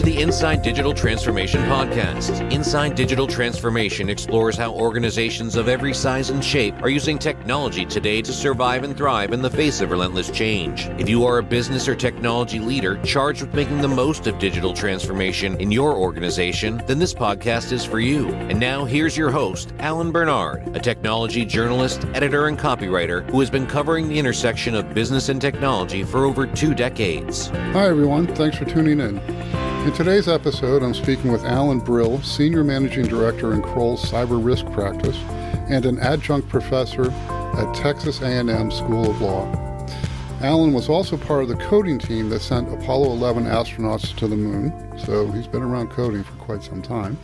the Inside Digital Transformation podcast. Inside Digital Transformation explores how organizations of every size and shape are using technology today to survive and thrive in the face of relentless change. If you are a business or technology leader charged with making the most of digital transformation in your organization, then this podcast is for you. And now here's your host, Alan Bernard, a technology journalist, editor, and copywriter who has been covering the intersection of business and technology for over 2 decades. Hi, everyone. Thanks for tuning in. In today's episode, I'm speaking with Alan Brill, Senior Managing Director in Kroll's Cyber Risk Practice and an adjunct professor at Texas A&M School of Law. Alan was also part of the coding team that sent Apollo 11 astronauts to the moon, so he's been around coding for quite some time.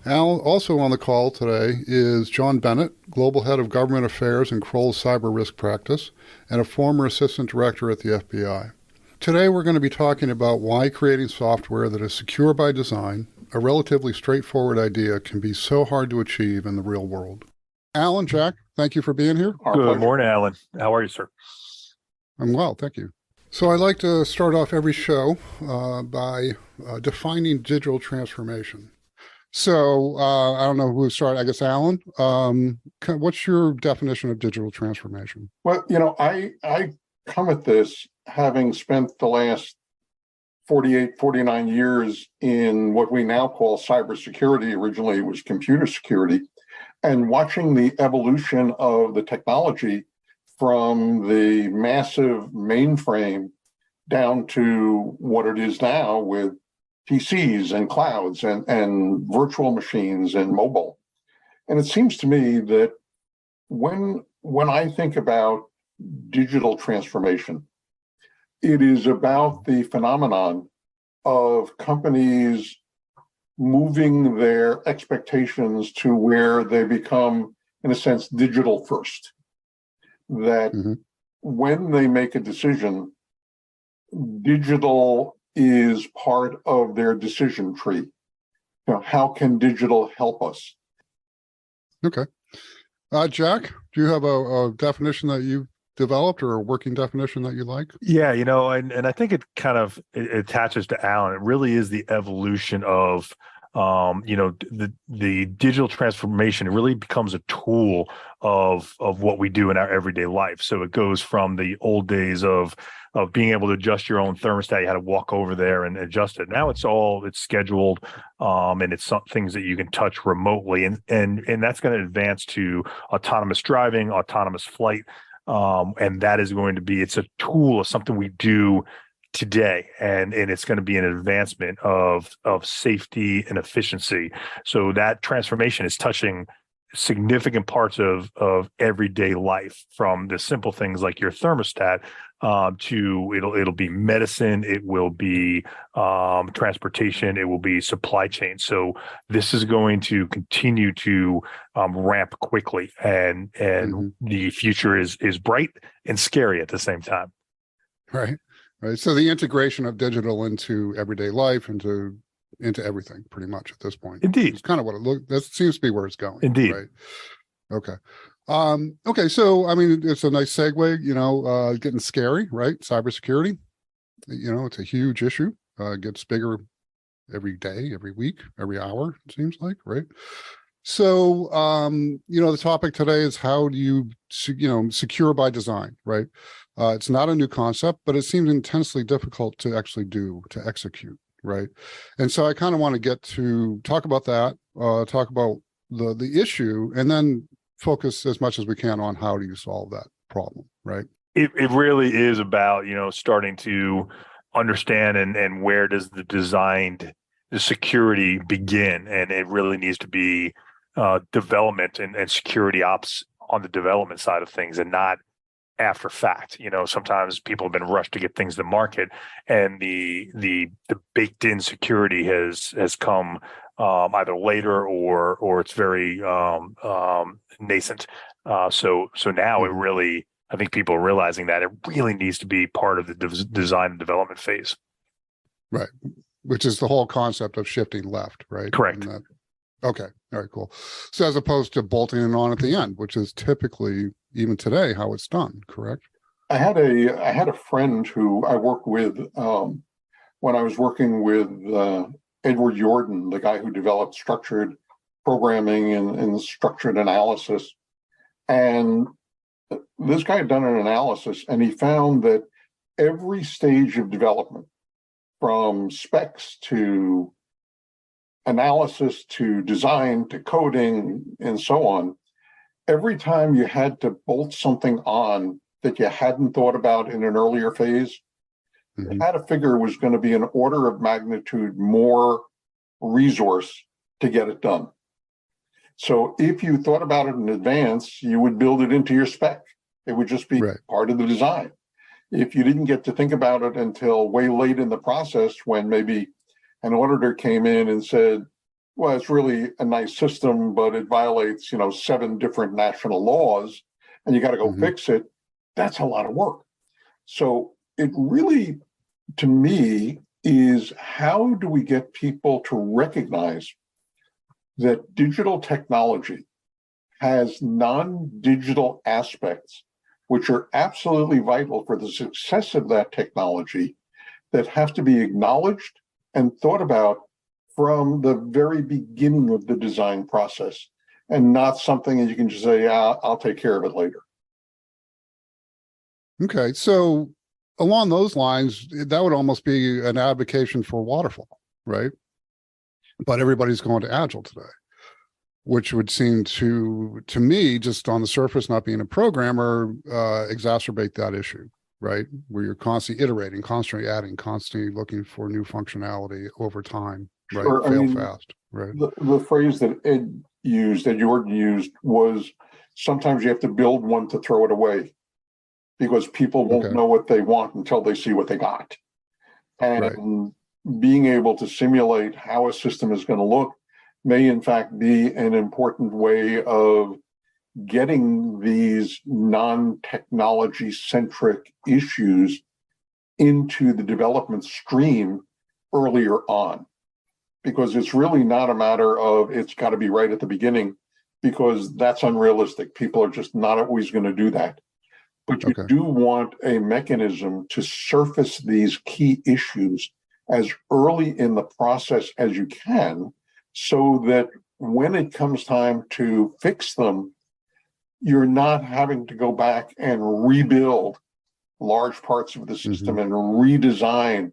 Also on the call today is John Bennett, Global Head of Government Affairs in Kroll's Cyber Risk Practice and a former Assistant Director at the FBI. Today we're going to be talking about why creating software that is secure by design, a relatively straightforward idea, can be so hard to achieve in the real world. Alan, Jack, thank you for being here. Good morning, Alan. How are you, sir? I'm well, thank you. So I like to start off every show by defining digital transformation. So I don't know who to start. I guess, Alan, what's your definition of digital transformation? Well, I come at this having spent the last 48, 49 years in what we now call cybersecurity. Originally, it was computer security, and watching the evolution of the technology from the massive mainframe down to what it is now with PCs and clouds and virtual machines and mobile. And it seems to me that when I think about digital transformation, it is about the phenomenon of companies moving their expectations to where they become, in a sense, digital first. That when they make a decision, digital is part of their decision tree. How can digital help us? Okay. Jack, do you have a definition that you've developed or a working definition that you like? Yeah, and I think it kind of it attaches to Alan. It really is the evolution of the digital transformation. It really becomes a tool of what we do in our everyday life. So it goes from the old days of being able to adjust your own thermostat. You had to walk over there and adjust it. Now it's scheduled, and it's some things that you can touch remotely, and that's going to advance to autonomous driving, autonomous flight. And that is going to be, it's a tool of something we do today, and it's going to be an advancement of safety and efficiency. So that transformation is touching significant parts of everyday life, from the simple things like your thermostat to it'll be medicine, it will be transportation, it will be supply chain. So this is going to continue to ramp quickly, and the future is bright and scary at the same time. Right. So the integration of digital into everyday life, into everything, pretty much at this point. Indeed, it's kind of what it looks. That seems to be where it's going. Indeed. Right. Okay. Okay. So I mean, it's a nice segue. Getting scary, right? Cybersecurity. It's a huge issue. It gets bigger every day, every week, every hour. It seems like, right? So the topic today is how do you secure by design, right? It's not a new concept, but it seems intensely difficult to actually to execute. Right. And so I kind of want to get to talk about that, talk about the issue, and then focus as much as we can on how do you solve that problem. Right. It really is about, starting to understand and where does the security begin. And it really needs to be development and security ops on the development side of things, and not after fact. Sometimes people have been rushed to get things to market, and the baked in security has come either later or it's very nascent. So now it really, I think people are realizing that it really needs to be part of the design and development phase. Right. Which is the whole concept of shifting left, right? Correct. Okay. All right, cool. So as opposed to bolting it on at the end, which is typically, even today, how it's done, correct? I had a friend who I worked with when I was working with Edward Jordan, the guy who developed structured programming and structured analysis. And this guy had done an analysis, and he found that every stage of development, from specs to analysis to design to coding and so on, every time you had to bolt something on that you hadn't thought about in an earlier phase, you had to figure was going to be an order of magnitude more resource to get it done. So if you thought about it in advance, you would build it into your spec. It would just be part of the design. If you didn't get to think about it until way late in the process, when maybe an auditor came in and said, well, it's really a nice system, but it violates, 7 different national laws, and you got to go fix it, that's a lot of work. So it really, to me, is how do we get people to recognize that digital technology has non-digital aspects which are absolutely vital for the success of that technology, that have to be acknowledged and thought about from the very beginning of the design process, and not something that you can just say, yeah, I'll take care of it later. Okay, so along those lines, that would almost be an advocacy for waterfall, right? But everybody's going to Agile today, which would seem to me, just on the surface, not being a programmer, exacerbate that issue, right? Where you're constantly iterating, constantly adding, constantly looking for new functionality over time, right? Sure. Fail fast, right? The phrase that Ed Jordan used was, sometimes you have to build one to throw it away, because people won't know what they want until they see what they got. And being able to simulate how a system is going to look may in fact be an important way of getting these non-technology centric issues into the development stream earlier on. Because it's really not a matter of it's got to be right at the beginning, because that's unrealistic. People are just not always going to do that. But you do want a mechanism to surface these key issues as early in the process as you can, so that when it comes time to fix them, you're not having to go back and rebuild large parts of the system and redesign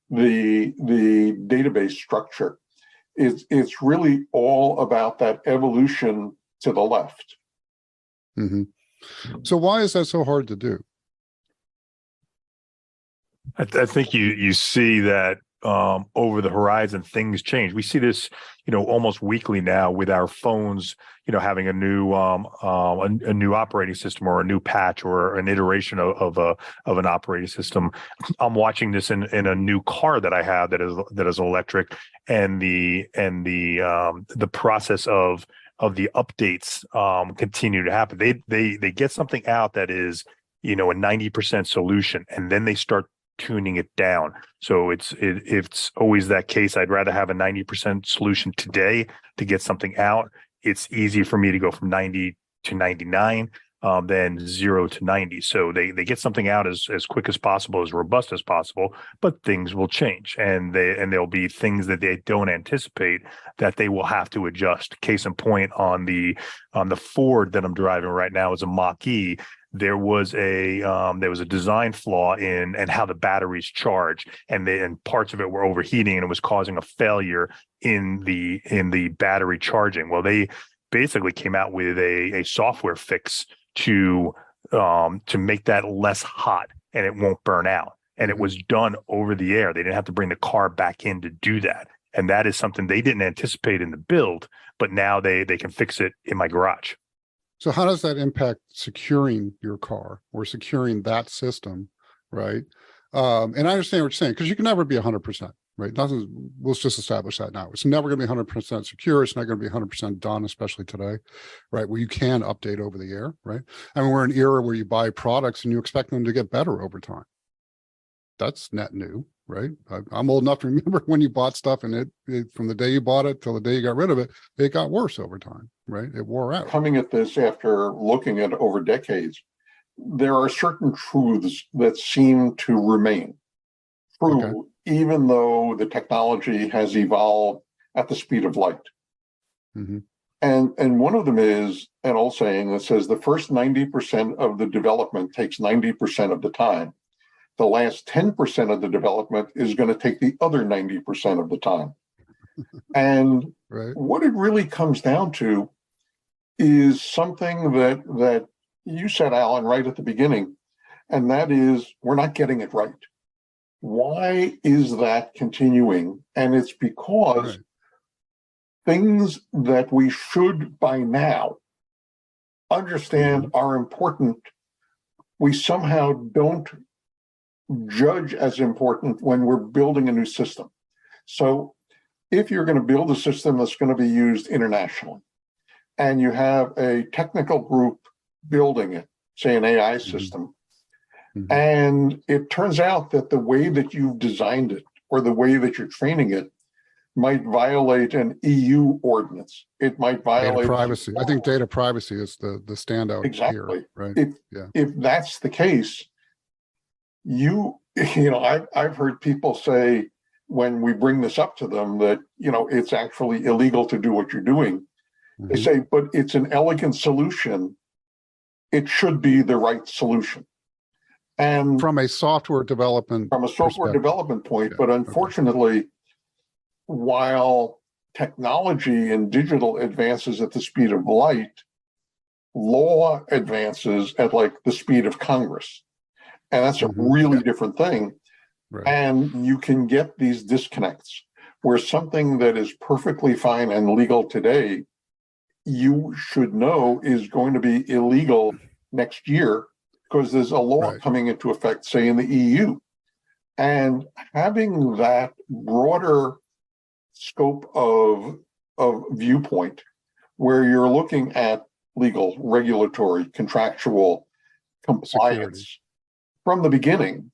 the database structure. It's really all about that evolution to the left. So why is that so hard to do? I think you see that over the horizon, things change. We see this, almost weekly now with our phones, having a new operating system or a new patch or an iteration of an operating system. I'm watching this in a new car that I have that is electric, and the process of the updates continue to happen. They get something out that is, a 90% solution, and then they start tuning it down. So it's always that case. I'd rather have a 90% solution today to get something out. It's easy for me to go from 90 to 99 than 0 to 90. So they get something out as quick as possible, as robust as possible, but things will change, and there'll be things that they don't anticipate that they will have to adjust. Case in point, on the Ford that I'm driving right now is a Mach-E. There was a design flaw in how the batteries charge, and parts of it were overheating, and it was causing a failure in the battery charging. Well, they basically came out with a software fix to make that less hot, and it won't burn out. And it was done over the air. They didn't have to bring the car back in to do that. And that is something they didn't anticipate in the build, but now they can fix it in my garage. So how does that impact securing your car or securing that system, right? And I understand what you're saying, because you can never be 100%, right? Let's just establish that now. It's never going to be 100% secure. It's not going to be 100% done, especially today, right? Where you can update over the air, right? I mean, we're in an era where you buy products and you expect them to get better over time. That's net new, right? I'm old enough to remember when you bought stuff, and it from the day you bought it till the day you got rid of it, it got worse over time, right? It wore out. Coming at this after looking at over decades, there are certain truths that seem to remain true even though the technology has evolved at the speed of light. Mm-hmm. And one of them is an old saying that says the first 90% of the development takes 90% of the time. The last 10% of the development is going to take the other 90% of the time. And Right. what it really comes down to is something that you said, Alan, right at the beginning, and that is we're not getting it right. Why is that continuing? And it's because Right. things that we should by now understand are important, we somehow don't judge as important when we're building a new system. So if you're going to build a system that's going to be used internationally, and you have a technical group building it, say an AI system, and it turns out that the way that you've designed it or the way that you're training it might violate an EU ordinance. It might violate data privacy. I think data privacy is the standout exactly here, right? If that's the case, I've heard people say when we bring this up to them that it's actually illegal to do what you're doing. They say, but it's an elegant solution. It should be the right solution. And from a software development point, but unfortunately, while technology and digital advances at the speed of light, law advances at like the speed of Congress. And that's a really different thing. Right. And you can get these disconnects where something that is perfectly fine and legal today, you should know is going to be illegal next year because there's a law coming into effect, say in the EU. And having that broader scope of viewpoint where you're looking at legal, regulatory, contractual compliance from the beginning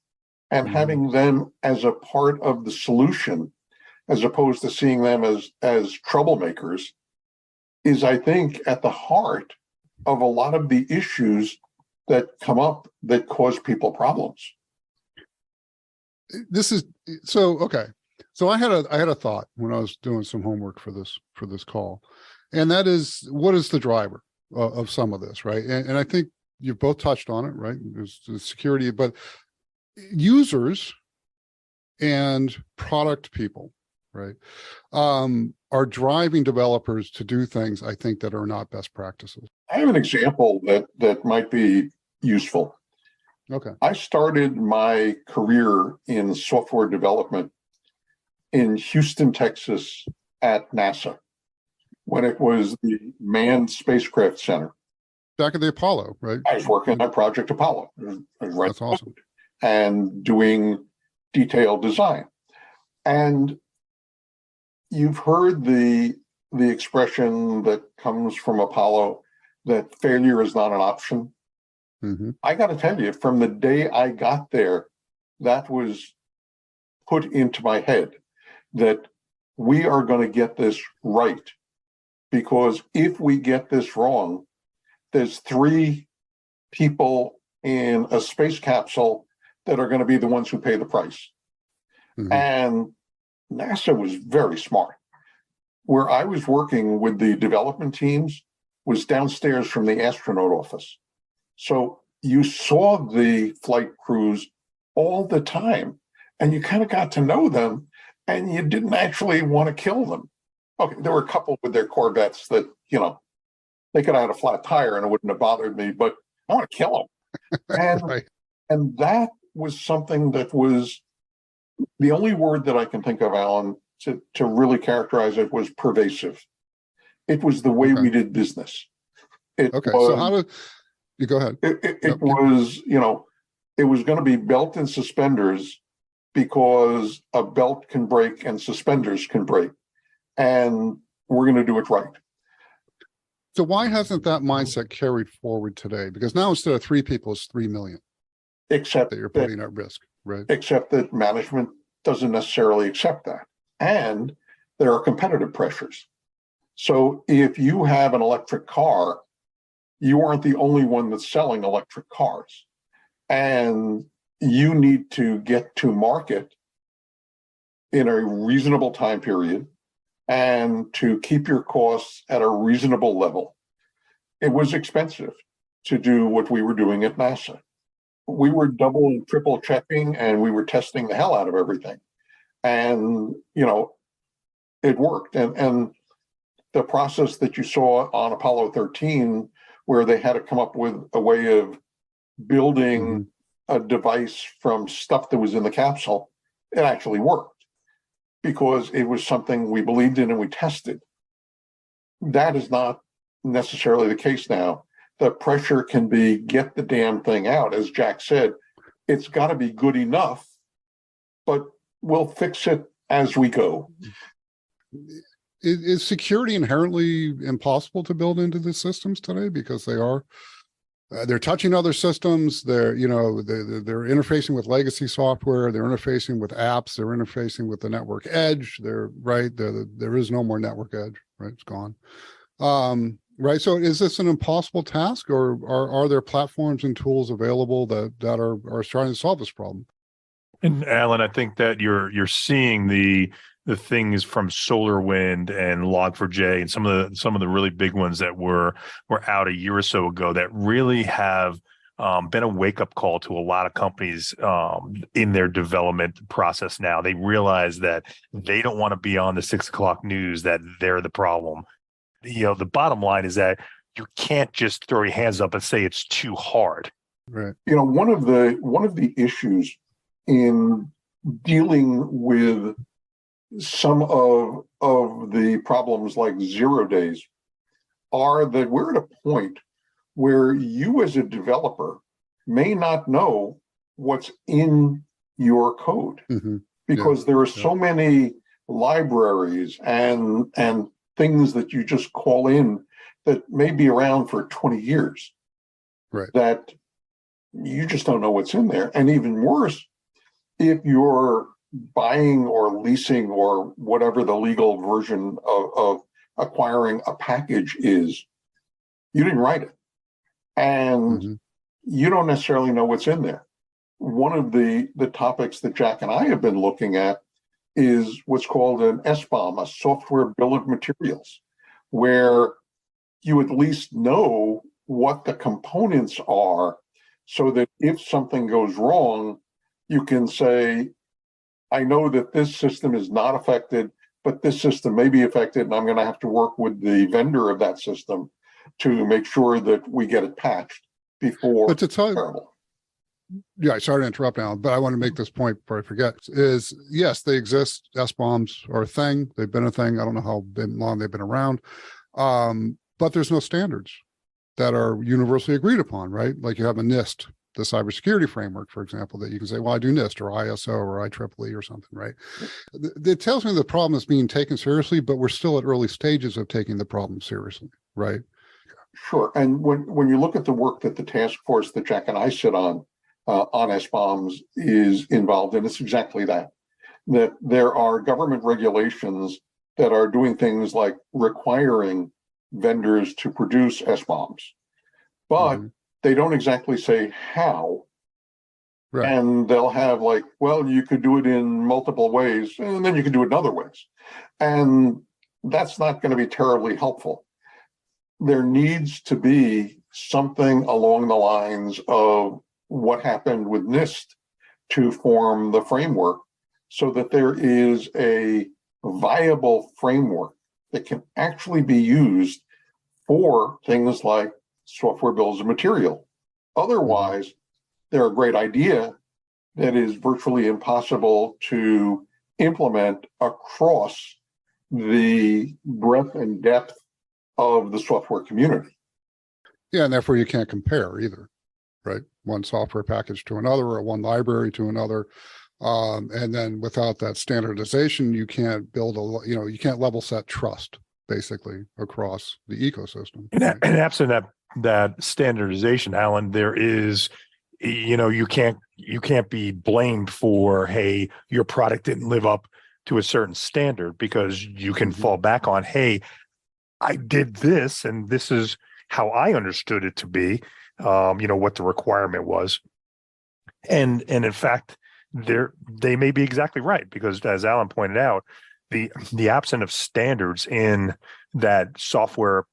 and having them as a part of the solution as opposed to seeing them as troublemakers is, I think, at the heart of a lot of the issues that come up that cause people problems. This is so okay. So I had a thought when I was doing some homework for this call, and that is, what is the driver of some of this, right? And I think you've both touched on it, right? There's the security, but users and product people, right, are driving developers to do things, I think, that are not best practices. I have an example that might be useful. Okay. I started my career in software development in Houston, Texas at NASA when it was the Manned Spacecraft Center. Back at the Apollo, right? I was working on Project Apollo. That's awesome. And doing detailed design. And you've heard the expression that comes from Apollo that failure is not an option. I got to tell you, from the day I got there, that was put into my head that we are going to get this right. Because if we get this wrong, there's 3 people in a space capsule that are going to be the ones who pay the price. And NASA was very smart. Where I was working with the development teams was downstairs from the astronaut office. So you saw the flight crews all the time, and you kind of got to know them, and you didn't actually want to kill them. Okay, there were a couple with their Corvettes that, they could have had a flat tire and it wouldn't have bothered me, but I want to kill them. And, and that was something that was the only word that I can think of, Alan, to really characterize it was pervasive. It was the way we did business. So how do you go ahead? It was, it was going to be belt and suspenders because a belt can break and suspenders can break. And we're going to do it right. So why hasn't that mindset carried forward today? Because now instead of 3 people, it's 3 million. Except that you're putting at risk, right? Except that management doesn't necessarily accept that. And there are competitive pressures. So if you have an electric car, you aren't the only one that's selling electric cars. And you need to get to market in a reasonable time period and to keep your costs at a reasonable level. It was expensive to do what we were doing at NASA. We were double and triple checking, and we were testing the hell out of everything. And, it worked. And the process that you saw on Apollo 13, where they had to come up with a way of building a device from stuff that was in the capsule, it actually worked because it was something we believed in and we tested. That is not necessarily the case now. The pressure can be get the damn thing out. As Jack said, it's got to be good enough, but we'll fix it as we go. Is security inherently impossible to build into the systems today because they're touching other systems? They're interfacing with legacy software. They're interfacing with apps. They're interfacing with the network edge. There is no more network edge. Right, it's gone. Right. So is this an impossible task, or are there platforms and tools available that are trying to solve this problem? And Alan, I think that you're seeing the things from SolarWind and Log4j and some of the really big ones that were out a year or so ago that really have been a wake-up call to a lot of companies in their development process now. They realize that they don't want to be on the 6 o'clock news that they're the problem. The bottom line is that you can't just throw your hands up and say it's too hard. Right. One of the issues in dealing with some of the problems like 0 days are that we're at a point where you as a developer may not know what's in your code because there are so many libraries and things that you just call in that may be around for 20 years, right? That you just don't know what's in there. And even worse, if you're buying or leasing or whatever the legal version of acquiring a package is, you didn't write it. And you don't necessarily know what's in there. One of the topics that Jack and I have been looking at is what's called an SBOM, a software bill of materials, where you at least know what the components are so that if something goes wrong, you can say, I know that this system is not affected, but this system may be affected, and I'm going to have to work with the vendor of that system to make sure that we get it patched before it's terrible. Yeah, sorry to interrupt, Alan, but I want to make this point before I forget, is yes, they exist. SBOMs are a thing. They've been a thing. I don't know how long they've been around, but there's no standards that are universally agreed upon, right? Like you have a NIST, the cybersecurity framework, for example, that you can say, well, I do NIST or ISO or IEEE or something, right? It tells me the problem is being taken seriously, but we're still at early stages of taking the problem seriously, right? Sure. And when you look at the work that the task force that Jack and I sit on SBOMs is involved in, it's exactly that there are government regulations that are doing things like requiring vendors to produce SBOMs, but they don't exactly say how. Right. And they'll have like, well, you could do it in multiple ways, and then you can do it in other ways. And that's not going to be terribly helpful. There needs to be something along the lines of what happened with NIST to form the framework so that there is a viable framework that can actually be used for things like software bills of material. Otherwise, they're a great idea that is virtually impossible to implement across the breadth and depth of the software community. Yeah, and therefore you can't compare either, right? One software package to another or one library to another. And then without that standardization, you can't build you can't level set trust basically across the ecosystem. And absent that standardization, Alan, there is, you can't be blamed for, hey, your product didn't live up to a certain standard, because you can fall back on, hey, I did this, and this is how I understood it to be, what the requirement was. And in fact, they may be exactly right, because as Alan pointed out, the absence of standards in that software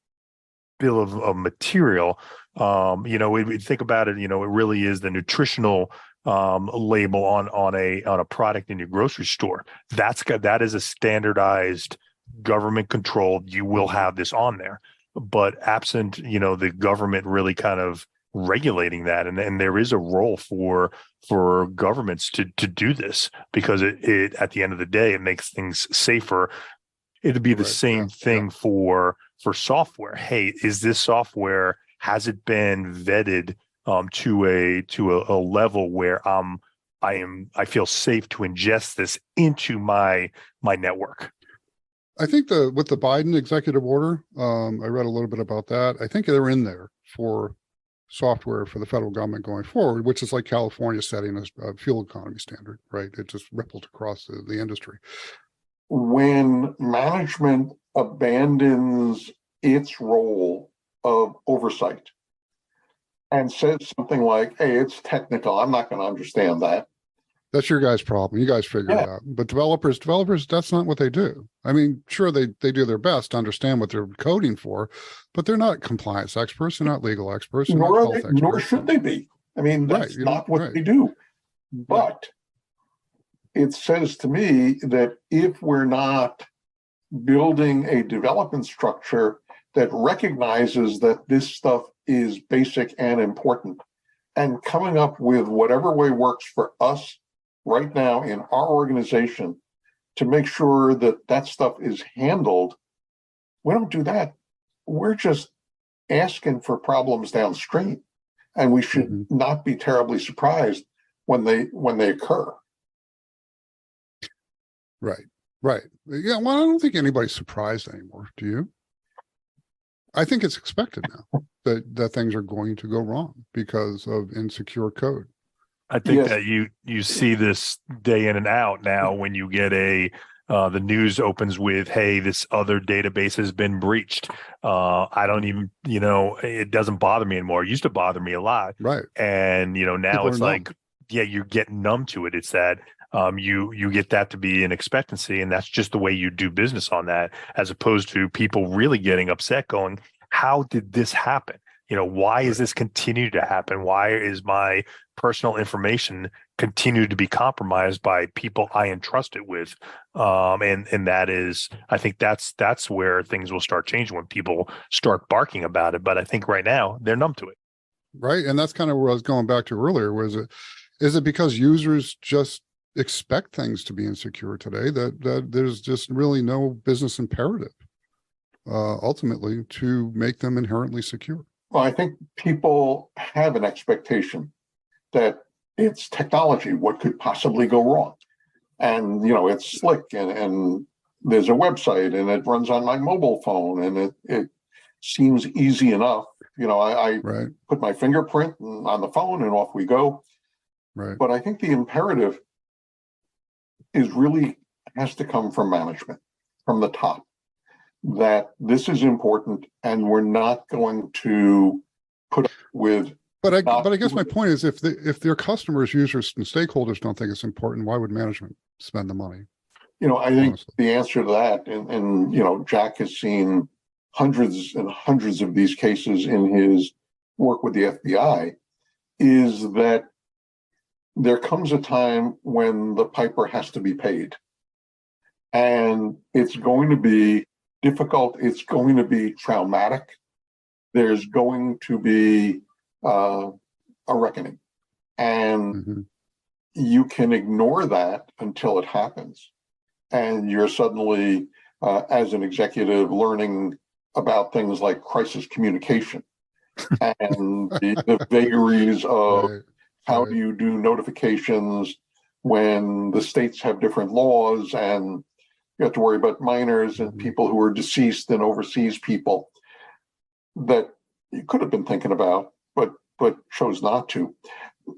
bill of material, we think about it, it really is the nutritional label on a product in your grocery store. That is a standardized, government controlled, you will have this on there. But absent, the government really kind of regulating that, and there is a role for governments to do this, because it at the end of the day, it makes things safer. It'd be the same thing for software. Hey, is this software, has it been vetted to a level where I feel safe to ingest this into my network? I think with the Biden executive order, I read a little bit about that. I think they're in there for software for the federal government going forward, which is like California setting a fuel economy standard, right? It just rippled across the industry. When management abandons its role of oversight and says something like, hey, it's technical, I'm not going to understand that. That's your guys' problem. You guys figure it out. But developers, that's not what they do. I mean, sure, they do their best to understand what they're coding for, but they're not compliance experts. They're not legal experts. Nor should they be. I mean, that's not what they do. But it says to me that if we're not building a development structure that recognizes that this stuff is basic and important, and coming up with whatever way works for us right now in our organization to make sure that that stuff is handled, we don't do that. We're just asking for problems downstream, and we should not be terribly surprised when they occur. Right. Yeah, well, I don't think anybody's surprised anymore. Do you? I think it's expected now that things are going to go wrong because of insecure code. I think that you see this day in and out now when you get the news opens with, hey, this other database has been breached. I don't even, it doesn't bother me anymore. It used to bother me a lot. Right. And, now it's like, you're getting numb to it. It's that you get that to be an expectancy, and that's just the way you do business on that, as opposed to people really getting upset going, how did this happen? Why is this continue to happen? Why is my personal information continue to be compromised by people I entrust it with? And that is, I think that's where things will start changing, when people start barking about it. But I think right now they're numb to it. Right. And that's kind of where I was going back to earlier. Is it because users just expect things to be insecure today that there's just really no business imperative ultimately to make them inherently secure? Well, I think people have an expectation that it's technology. What could possibly go wrong? And, it's slick, and there's a website, and it runs on my mobile phone, and it seems easy enough. I put my fingerprint on the phone and off we go. Right. But I think the imperative has to come from management, from the top, that this is important, and we're not going to put up with. But I guess my point is, if their customers, users, and stakeholders don't think it's important, why would management spend the money? I think honestly, the answer to that, and Jack has seen hundreds and hundreds of these cases in his work with the FBI, is that there comes a time when the piper has to be paid, and it's going to be difficult. It's going to be traumatic. There's going to be a reckoning, and you can ignore that until it happens, and you're suddenly, as an executive, learning about things like crisis communication and the vagaries of how do you do notifications when the states have different laws, and you have to worry about minors and people who are deceased and overseas people that you could have been thinking about, but chose not to.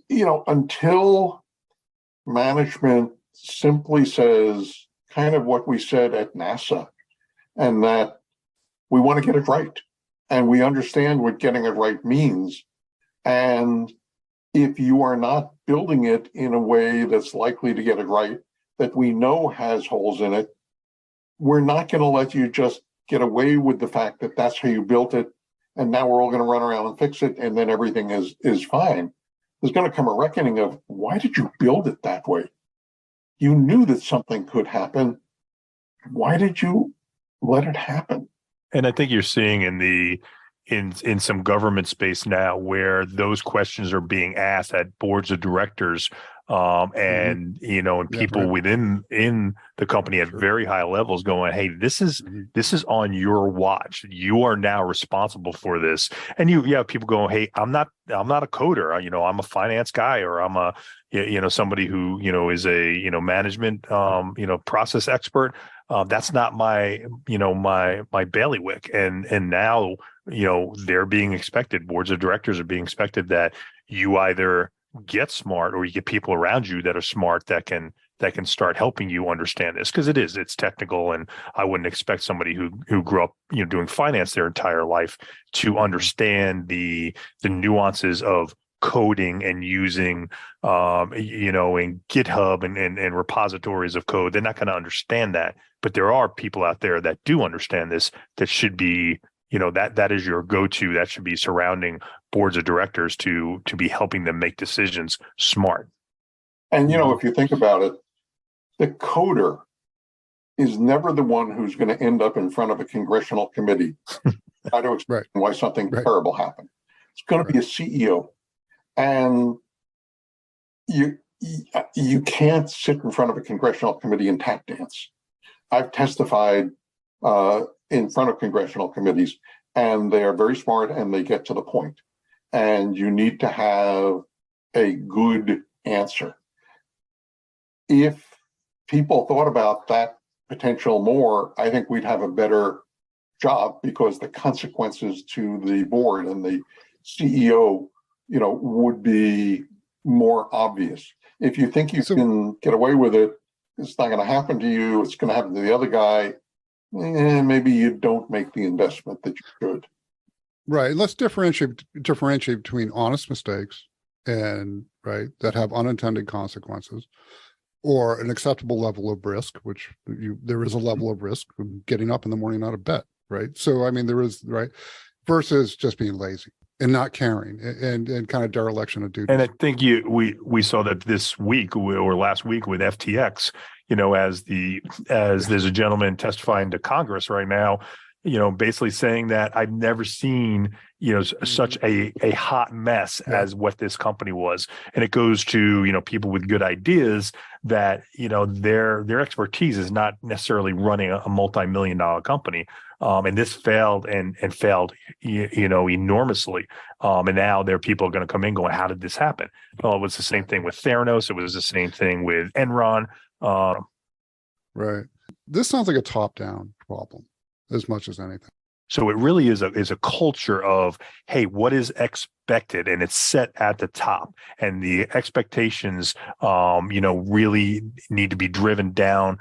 Until management simply says kind of what we said at NASA, and that we want to get it right, and we understand what getting it right means, and if you are not building it in a way that's likely to get it right, that we know has holes in it, we're not going to let you just get away with the fact that that's how you built it, and now we're all going to run around and fix it, and then everything is fine. There's going to come a reckoning of, why did you build it that way? You knew that something could happen. Why did you let it happen? And I think you're seeing in some government space now where those questions are being asked at boards of directors, and people within the company at very high levels going, hey, this is on your watch. You are now responsible for this. And you have people going, hey, I'm not a coder. I'm a finance guy, or I'm a somebody who is a management process expert. That's not my my bailiwick. And now they're being expected. Boards of directors are being expected that you either get smart or you get people around you that are smart that can start helping you understand this, because it's technical, and I wouldn't expect somebody who grew up doing finance their entire life to understand the nuances of coding and using in GitHub and repositories of code. They're not going to understand that, but there are people out there that do understand this, that should be that is your go-to. That should be surrounding boards of directors to be helping them make decisions smart. And if you think about it, the coder is never the one who's going to end up in front of a congressional committee try to explain why something terrible happened. It's going to be a CEO, and you can't sit in front of a congressional committee and tap dance. I've testified in front of congressional committees, and they are very smart and they get to the point. And you need to have a good answer. If people thought about that potential more, I think we'd have a better job, because the consequences to the board and the CEO, would be more obvious. If you think you can get away with it, it's not going to happen to you, it's going to happen to the other guy, maybe you don't make the investment that you should. Right. Let's differentiate between honest mistakes and that have unintended consequences, or an acceptable level of risk, which there is a level of risk from getting up in the morning out of bed, right? So there is versus just being lazy and not caring and kind of dereliction of duty. And I think we saw that this week or last week with FTX, as there's a gentleman testifying to Congress right now, basically saying that I've never seen, such a hot mess as what this company was. And it goes to, people with good ideas that, their expertise is not necessarily running a multi-million-dollar company. And this failed and failed, enormously. And now there are people going to come in going, how did this happen? Well, it was the same thing with Theranos. It was the same thing with Enron. Right. This sounds like a top-down problem as much as anything. So it really is a culture of, hey, what is expected, and it's set at the top, and the expectations, really need to be driven down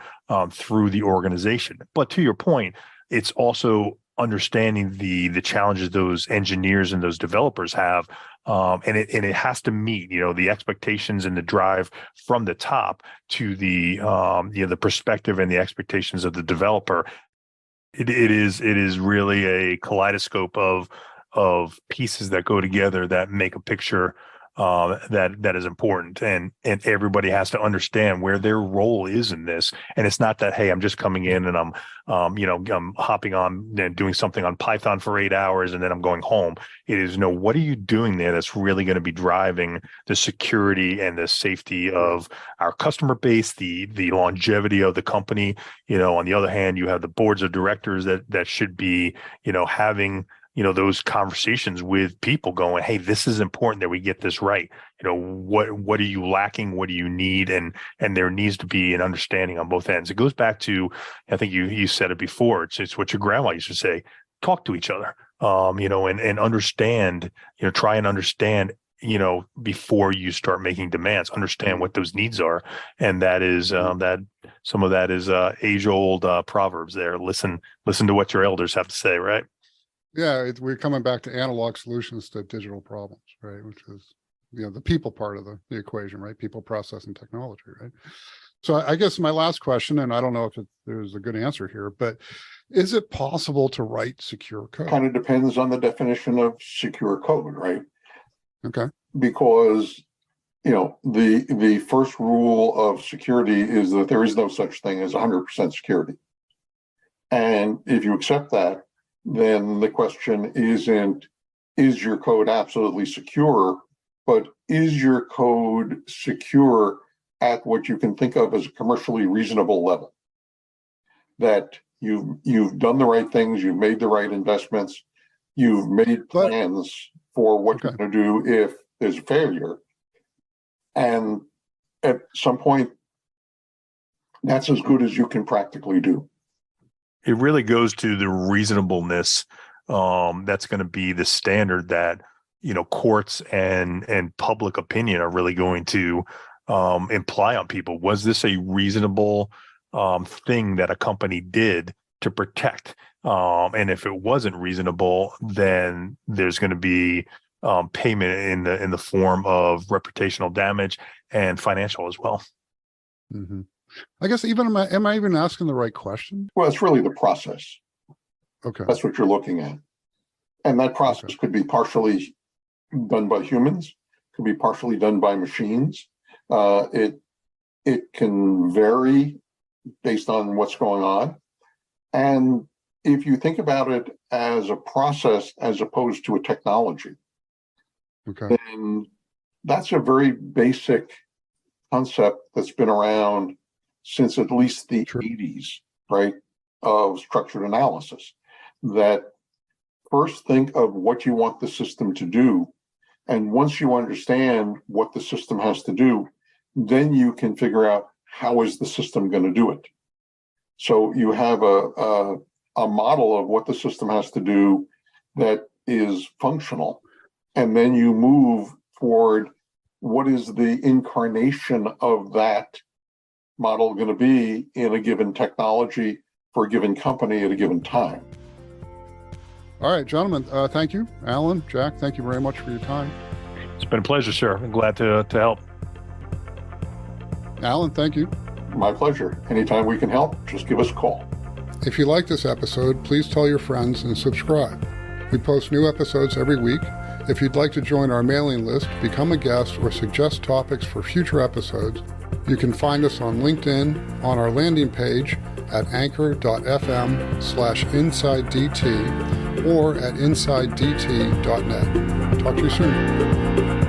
through the organization. But to your point, it's also understanding the challenges those engineers and those developers have, and it has to meet the expectations and the drive from the top to the the perspective and the expectations of the developer. It is really a kaleidoscope of pieces that go together that make a picture that is important, and everybody has to understand where their role is in this. And it's not that, hey, I'm just coming in and I'm hopping on and doing something on Python for 8 hours and then I'm going home. It is, what are you doing there that's really going to be driving the security and the safety of our customer base, the longevity of the company. On the other hand, you have the boards of directors that should be having those conversations with people going, hey, this is important that we get this right. What are you lacking? What do you need? And there needs to be an understanding on both ends. It goes back to, I think you said it before. It's what your grandma used to say, talk to each other, and understand, try and understand, before you start making demands, understand what those needs are. And that is, that some of that is age old proverbs there. Listen to what your elders have to say, right? Yeah, we're coming back to analog solutions to digital problems, right? Which is the people part of the equation, right? People, process, and technology, right? So I guess my last question, and I don't know if there's a good answer here, but is it possible to write secure code? Kind of depends on the definition of secure code, right? Okay. Because the first rule of security is that there is no such thing as 100% security. And if you accept that, then the question isn't, is your code absolutely secure, but is your code secure at what you can think of as a commercially reasonable level? That you've done the right things, you've made the right investments, you've made plans for what you're going to do if there's a failure. And at some point, that's as good as you can practically do. It really goes to the reasonableness. That's going to be the standard that, courts and public opinion are really going to imply on people. Was this a reasonable thing that a company did to protect? And if it wasn't reasonable, then there's going to be payment in the form of reputational damage and financial as well. Mm-hmm. I guess am I even asking the right question? Well, it's really the process. Okay. That's what you're looking at. And that process could be partially done by humans, could be partially done by machines. It can vary based on what's going on. And if you think about it as a process as opposed to a technology, then that's a very basic concept that's been around since at least the 80s, right, of structured analysis. That first think of what you want the system to do. And once you understand what the system has to do, then you can figure out how is the system going to do it. So you have a model of what the system has to do that is functional. And then you move toward what is the incarnation of that model going to be in a given technology for a given company at a given time. All right, gentlemen, thank you. Alan, Jack, thank you very much for your time. It's been a pleasure, sir. I'm glad to help. Alan, thank you. My pleasure. Anytime we can help, just give us a call. If you like this episode, please tell your friends and subscribe. We post new episodes every week. If you'd like to join our mailing list, become a guest, or suggest topics for future episodes, you can find us on LinkedIn, on our landing page at anchor.fm/InsideDT or at InsideDT.net. Talk to you soon.